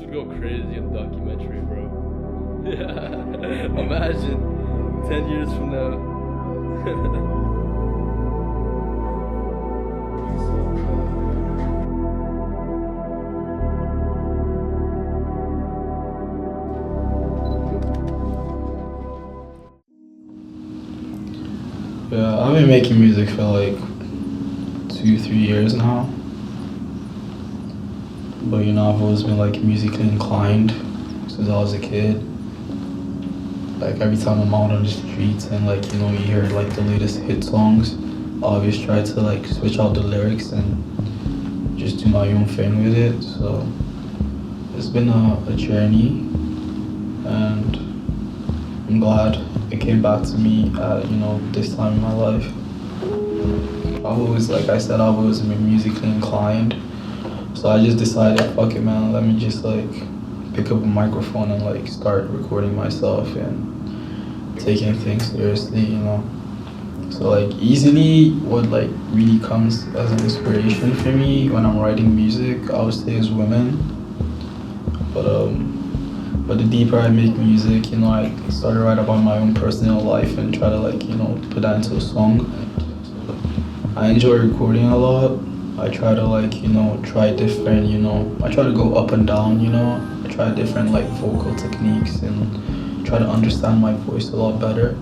to go crazy in the documentary, bro. Yeah. Imagine 10 years from now. Yeah, I've been making music for like 2-3 years now. But you know, I've always been like musically inclined since I was a kid. Like every time I'm out on the streets and like, you know, you hear like the latest hit songs, I always try to like switch out the lyrics and just do my own thing with it. So it's been a journey, and I'm glad it came back to me at, you know, this time in my life. I've always, like I said, I've always been musically inclined. So I just decided, fuck it, man, let me just like pick up a microphone and like start recording myself and taking things seriously, you know. So like easily what like really comes as an inspiration for me when I'm writing music, I would say, is women. But the deeper I make music, you know, I start to write about my own personal life and try to like, you know, put that into a song. I enjoy recording a lot. I try to like, you know, try different, you know, I try to go up and down, you know. I try different like vocal techniques and try to understand my voice a lot better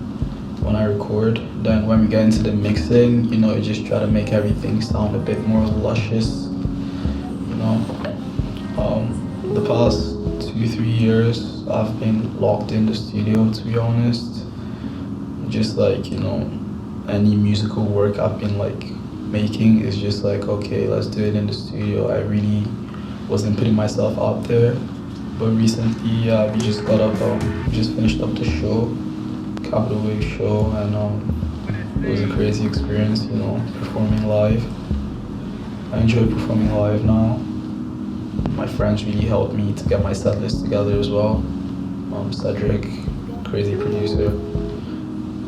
when I record. Then when we get into the mixing, you know, I just try to make everything sound a bit more luscious, you know. The past 2-3 years I've been locked in the studio, to be honest. Just like, you know, any musical work I've been like making is just like, okay, let's do it in the studio. I really wasn't putting myself out there. But recently, we just got up, just finished up the show, Capital Wave show, and it was a crazy experience, you know, performing live. I enjoy performing live now. My friends really helped me to get my set list together as well. Cedric, crazy producer,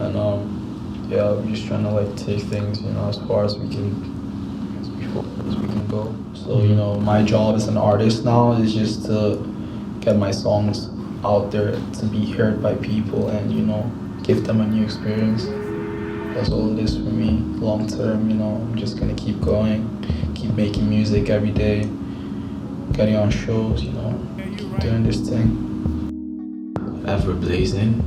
and yeah, we're just trying to like take things, you know, as far as we can go. So, you know, my job as an artist now is just to get my songs out there to be heard by people and, you know, give them a new experience. That's all it is for me, long term, you know. I'm just gonna keep going, keep making music every day, getting on shows, you know, keep doing this thing. Everblazin.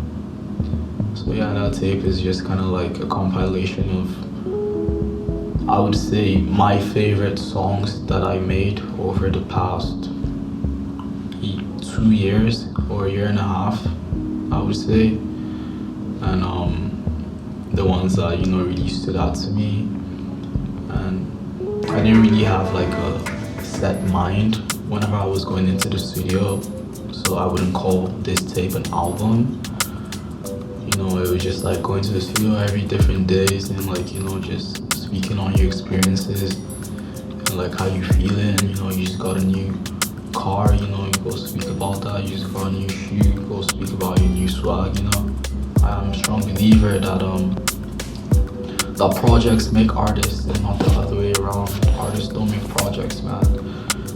So yeah, that tape is just kind of like a compilation of, I would say, my favorite songs that I made over the past 2 years or a year and a half, I would say. And the ones that, you know, really stood out to me. And I didn't really have like a set mind whenever I was going into the studio, so I wouldn't call this tape an album. You know, it was just like going to the studio every different days and like, you know, just speaking on your experiences and like how you feel it. And, you know, you just got a new car, you know, you go speak about that. You just got a new shoe, you go speak about your new swag, you know. I'm a strong believer that that projects make artists and not the other way around. Artists don't make projects, man.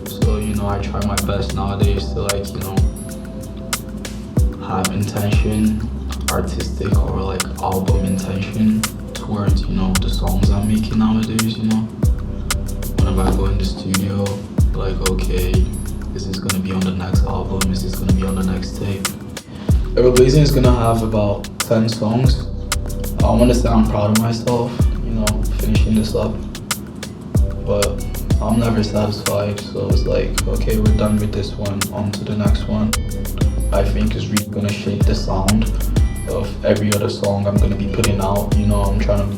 So, you know, I try my best nowadays to like, you know, have intention, artistic or like album intention towards, you know, the songs I'm making nowadays, you know. Whenever I go in the studio, like, okay, is this gonna be on the next album? Is this gonna be on the next tape? Everblazin is gonna have about 10 songs. I wanna say I'm proud of myself, you know, finishing this up. But I'm never satisfied, so it's like, okay, we're done with this one, on to the next one. I think is really gonna shape the sound of every other song I'm gonna be putting out. You know, I'm trying to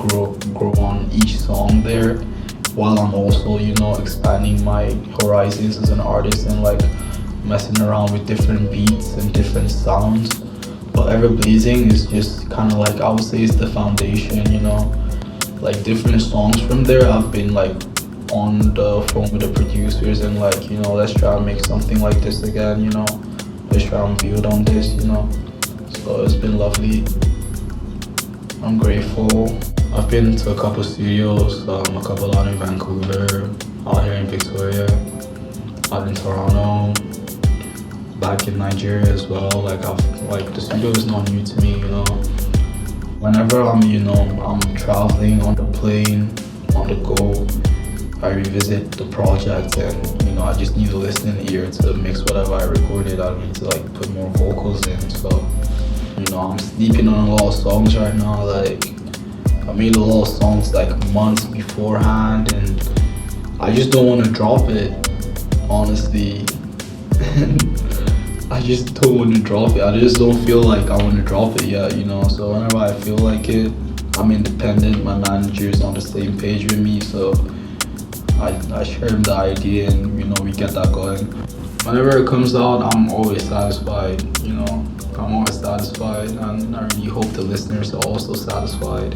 grow on each song there, while I'm also, you know, expanding my horizons as an artist and like messing around with different beats and different sounds. But Everblazin is just kind of like, I would say, it's the foundation, you know. Like different songs from there, I've been like on the phone with the producers and like, you know, let's try and make something like this again, you know. Let's try and build on this, you know. So it's been lovely. I'm grateful. I've been to a couple studios, a couple out in Vancouver, out here in Victoria, out in Toronto, back in Nigeria as well. Like the studio is not new to me, you know. Whenever I'm traveling on the plane, on the go, I revisit the project, and I just need a listening ear to mix whatever I recorded. I need to like put more vocals in. So I'm sleeping on a lot of songs right now. Like I made a lot of songs like months beforehand, and I just don't want to drop it, honestly. I just don't want to drop it. I just don't feel like I want to drop it yet, So whenever I feel like it, I'm independent. My manager is on the same page with me, so I share him the idea, and we get that going. Whenever it comes out, I'm always satisfied. I'm always satisfied, and I really hope the listeners are also satisfied.